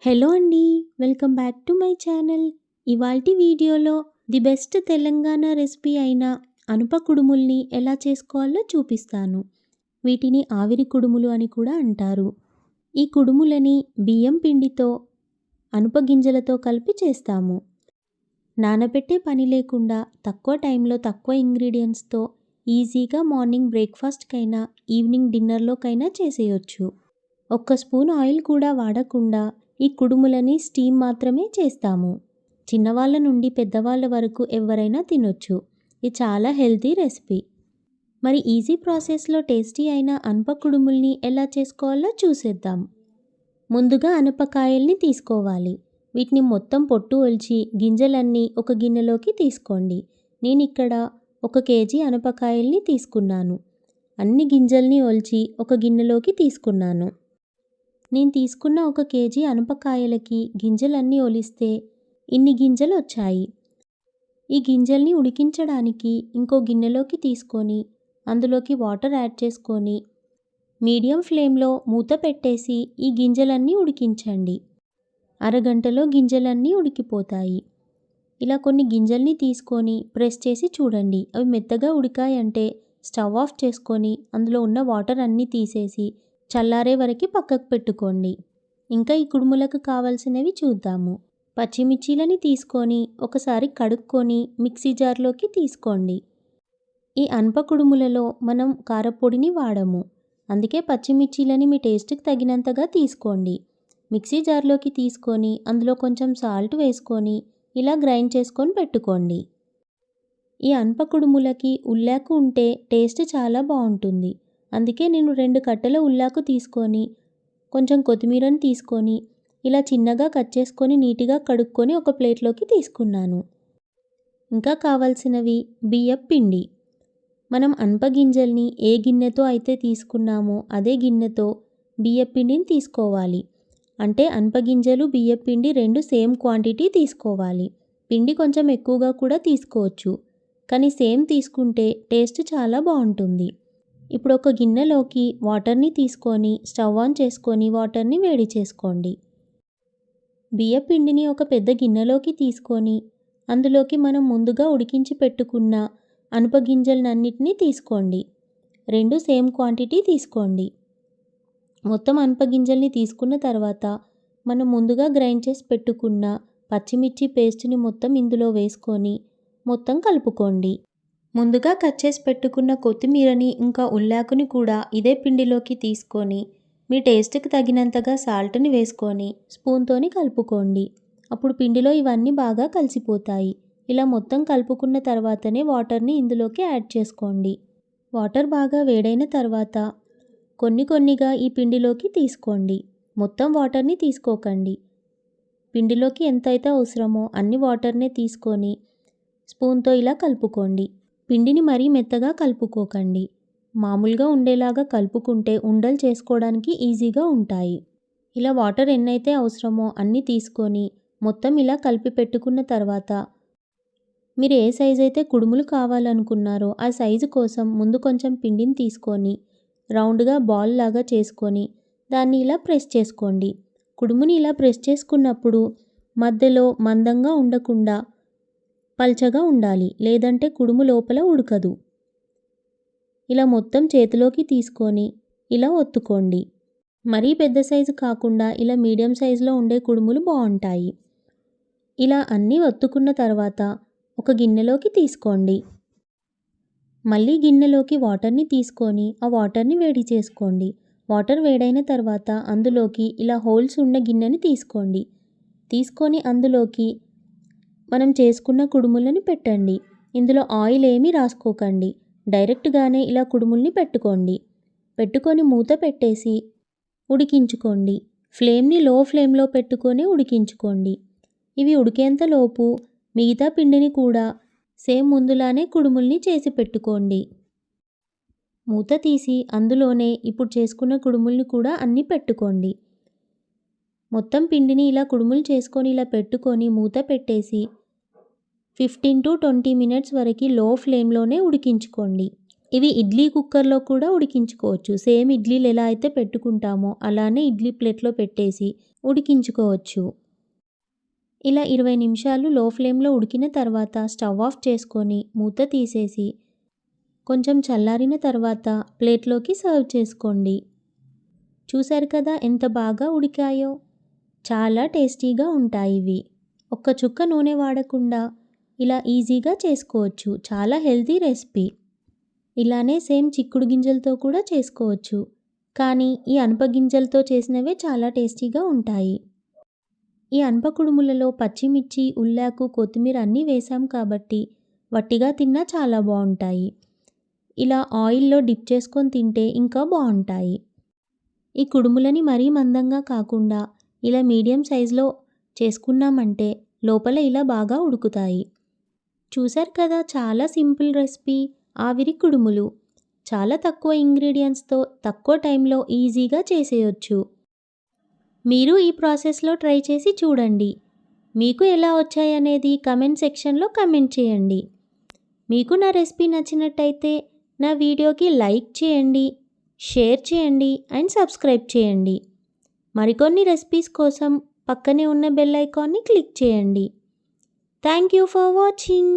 Hello అండి. Welcome back to my channel. ఇవాల్టి వీడియోలో ది బెస్ట్ తెలంగాణ రెసిపీ అయిన అనుప కుడుముల్ని ఎలా చేసుకోవాలో చూపిస్తాను. వీటిని ఆవిరి కుడుములు అని కూడా అంటారు. ఈ కుడుములని బియ్యం పిండితో, అనుప గింజలతో కలిపి చేస్తాము. నానబెట్టే పని లేకుండా తక్కువ టైంలో తక్కువ ఇంగ్రీడియంట్స్తో ఈజీగా మార్నింగ్ బ్రేక్ఫాస్ట్కైనా, ఈవినింగ్ డిన్నర్లోకైనా చేసేయొచ్చు. ఒక్క స్పూన్ ఆయిల్ కూడా వాడకుండా ఈ కుడుములని స్టీమ్ మాత్రమే చేస్తాము. చిన్నవాళ్ళ నుండి పెద్దవాళ్ళ వరకు ఎవరైనా తినొచ్చు. ఇది చాలా హెల్తీ రెసిపీ. మరి ఈజీ ప్రాసెస్లో టేస్టీ అయిన అనప కుడుముల్ని ఎలా చేసుకోవాలో చూసేద్దాం. ముందుగా అనపకాయల్ని తీసుకోవాలి. వీటిని మొత్తం పొట్టు ఒలిచి గింజలన్నీ ఒక గిన్నెలోకి తీసుకోండి. నేను ఇక్కడ 1 కేజీ అనపకాయల్ని తీసుకున్నాను. అన్ని గింజల్ని ఒలిచి ఒక గిన్నెలోకి తీసుకున్నాను. నేను తీసుకున్న 1 కేజీ అనపకాయలకి గింజలన్నీ ఒలిస్తే ఇన్ని గింజలు వచ్చాయి. ఈ గింజల్ని ఉడికించడానికి ఇంకో గిన్నెలోకి తీసుకొని అందులోకి వాటర్ యాడ్ చేసుకొని మీడియం ఫ్లేమ్లో మూత పెట్టేసి ఈ గింజలన్నీ ఉడికించండి. అరగంటలో గింజలన్నీ ఉడికిపోతాయి. ఇలా కొన్ని గింజల్ని తీసుకొని ప్రెస్ చేసి చూడండి. అవి మెత్తగా ఉడికాయంటే స్టవ్ ఆఫ్ చేసుకొని అందులో ఉన్న వాటర్ అన్నీ తీసేసి చల్లారే వరకు పక్కకు పెట్టుకోండి. ఇంకా ఈ కుడుములకు కావాల్సినవి చూద్దాము. పచ్చిమిర్చీలని తీసుకొని ఒకసారి కడుక్కొని మిక్సీ జార్లోకి తీసుకోండి. ఈ అనప కుడుములలో మనం కారపొడిని వాడము. అందుకే పచ్చిమిర్చీలని మీ టేస్ట్కి తగినంతగా తీసుకోండి. మిక్సీ జార్లోకి తీసుకొని అందులో కొంచెం సాల్ట్ వేసుకొని ఇలా గ్రైండ్ చేసుకొని పెట్టుకోండి. ఈ అనప కుడుములకి ఉల్లాకు ఉంటే టేస్ట్ చాలా బాగుంటుంది. అందుకే నేను 2 కట్టల ఉల్లాకు తీసుకొని కొంచెం కొత్తిమీరని తీసుకొని ఇలా చిన్నగా కట్ చేసుకొని నీట్గా కడుక్కొని ఒక ప్లేట్లోకి తీసుకున్నాను. ఇంకా కావాల్సినవి బియ్యం పిండి. మనం అనప గింజల్ని ఏ గిన్నెతో అయితే తీసుకున్నామో అదే గిన్నెతో బియ్యం పిండిని తీసుకోవాలి. అంటే అనప గింజలు బియ్యం పిండి 2 సేమ్ క్వాంటిటీ తీసుకోవాలి. పిండి కొంచెం ఎక్కువగా కూడా తీసుకోవచ్చు. కానీ సేమ్ తీసుకుంటే టేస్ట్ చాలా బాగుంటుంది. ఇప్పుడు ఒక గిన్నెలోకి వాటర్ని తీసుకొని స్టవ్ ఆన్ చేసుకొని వాటర్ని వేడి చేసుకోండి. బియ్యం పిండిని ఒక పెద్ద గిన్నెలోకి తీసుకొని అందులోకి మనం ముందుగా ఉడికించి పెట్టుకున్న అనప గింజలన్నిటినీ తీసుకోండి. 2 సేమ్ క్వాంటిటీ తీసుకోండి. మొత్తం అనప గింజల్ని తీసుకున్న తర్వాత మనం ముందుగా గ్రైండ్ చేసి పెట్టుకున్న పచ్చిమిర్చి పేస్ట్ని మొత్తం ఇందులో వేసుకొని మొత్తం కలుపుకోండి. ముందుగా కట్ చేసి పెట్టుకున్న కొత్తిమీరని ఇంకా ఉల్లాకుని కూడా ఇదే పిండిలోకి తీసుకొని మీ టేస్ట్కి తగినంతగా సాల్ట్ని వేసుకొని స్పూన్తోని కలుపుకోండి. అప్పుడు పిండిలో ఇవన్నీ బాగా కలిసిపోతాయి. ఇలా మొత్తం కలుపుకున్న తర్వాతనే వాటర్ని ఇందులోకి యాడ్ చేసుకోండి. వాటర్ బాగా వేడైన తర్వాత కొన్నిగా ఈ పిండిలోకి తీసుకోండి. మొత్తం వాటర్ని తీసుకోకండి. పిండిలోకి ఎంతైతే అవసరమో అన్ని వాటర్నే తీసుకొని స్పూన్తో ఇలా కలుపుకోండి. పిండిని మరీ మెత్తగా కలుపుకోకండి. మామూలుగా ఉండేలాగా కలుపుకుంటే ఉండలు చేసుకోవడానికి ఈజీగా ఉంటాయి. ఇలా వాటర్ ఎన్నైతే అవసరమో అన్నీ తీసుకొని మొత్తం ఇలా కలిపి పెట్టుకున్న తర్వాత మీరు ఏ సైజు అయితే కుడుములు కావాలనుకున్నారో ఆ సైజు కోసం ముందు కొంచెం పిండిని తీసుకొని రౌండ్గా బాల్ లాగా చేసుకొని దాన్ని ఇలా ప్రెస్ చేసుకోండి. కుడుముని ఇలా ప్రెస్ చేసుకున్నప్పుడు మధ్యలో మందంగా ఉండకుండా పల్చగా ఉండాలి, లేదంటే కుడుము లోపల ఉడకదు. ఇలా మొత్తం చేతిలోకి తీసుకొని ఇలా ఒత్తుకోండి. మరీ పెద్ద సైజు కాకుండా ఇలా మీడియం సైజులో ఉండే కుడుములు బాగుంటాయి. ఇలా అన్నీ ఒత్తుకున్న తర్వాత ఒక గిన్నెలోకి తీసుకోండి. మళ్ళీ గిన్నెలోకి వాటర్ని తీసుకొని ఆ వాటర్ని వేడి చేసుకోండి. వాటర్ వేడైన తర్వాత అందులోకి ఇలా హోల్స్ ఉన్న గిన్నెని తీసుకోండి. తీసుకొని అందులోకి మనం చేసుకున్న కుడుములని పెట్టండి. ఇందులో ఆయిల్ ఏమీ రాసుకోకండి. డైరెక్ట్గానే ఇలా కుడుముల్ని పెట్టుకోండి. పెట్టుకొని మూత పెట్టేసి ఉడికించుకోండి. ఫ్లేమ్ని లో ఫ్లేమ్లో పెట్టుకొని ఉడికించుకోండి. ఇవి ఉడికేంతలోపు మిగతా పిండిని కూడా సేమ్ ముందులానే కుడుముల్ని చేసి పెట్టుకోండి. మూత తీసి అందులోనే ఇప్పుడు చేసుకున్న కుడుముల్ని కూడా అన్నీ పెట్టుకోండి. మొత్తం పిండిని ఇలా కుడుములు చేసుకొని ఇలా పెట్టుకొని మూత పెట్టేసి 15 to 20 మినిట్స్ వరకు లో ఫ్లేమ్లోనే ఉడికించుకోండి. ఇవి ఇడ్లీ కుక్కర్లో కూడా ఉడికించుకోవచ్చు. సేమ్ ఇడ్లీలు ఎలా అయితే పెట్టుకుంటామో అలానే ఇడ్లీ ప్లేట్లో పెట్టేసి ఉడికించుకోవచ్చు. ఇలా 20 నిమిషాలు లో ఫ్లేమ్‌లో ఉడికిన తర్వాత స్టవ్ ఆఫ్ చేసుకొని మూత తీసేసి కొంచెం చల్లారిన తర్వాత ప్లేట్‌లోకి సర్వ్ చేసుకోండి. చూసారు కదా ఎంత బాగా ఉడికాయో! చాలా టేస్టీగా ఉంటాయివి. ఒక్క చుక్క నూనె వాడకుండా ఇలా ఈజీగా చేసుకోవచ్చు. చాలా హెల్తీ రెసిపీ. ఇలానే సేమ్ చిక్కుడు గింజలతో కూడా చేసుకోవచ్చు. కానీ ఈ అనప గింజలతో చేసినవే చాలా టేస్టీగా ఉంటాయి. ఈ అనప కుడుములలో పచ్చిమిర్చి, ఉల్లాకు, కొత్తిమీర అన్నీ వేసాం కాబట్టి వట్టిగా తిన్నా చాలా బావుంటాయి. ఇలా ఆయిల్‌లో డిప్ చేసుకొని తింటే ఇంకా బావుంటాయి. ఈ కుడుములని మరీ మందంగా కాకుండా ఇలా మీడియం సైజులో చేసుకున్నామంటే లోపల ఇలా బాగా ఉడుకుతాయి. చూసారు కదా చాలా సింపుల్ రెసిపీ ఆవిరి కుడుములు. చాలా తక్కువ ఇంగ్రీడియెంట్స్‌తో తక్కువ టైంలో ఈజీగా చేసేయొచ్చు. మీరు ఈ ప్రాసెస్‌లో ట్రై చేసి చూడండి. మీకు ఎలా వచ్చాయనేది కమెంట్ సెక్షన్‌లో కమెంట్ చేయండి. మీకు నా రెసిపీ నచ్చినట్టయితే నా వీడియోకి లైక్ చేయండి, షేర్ చేయండి అండ్ సబ్స్క్రైబ్ చేయండి. మరికొన్ని రెసిపీస్ కోసం పక్కనే ఉన్న బెల్ ఐకాన్ని క్లిక్ చేయండి. Thank you for watching.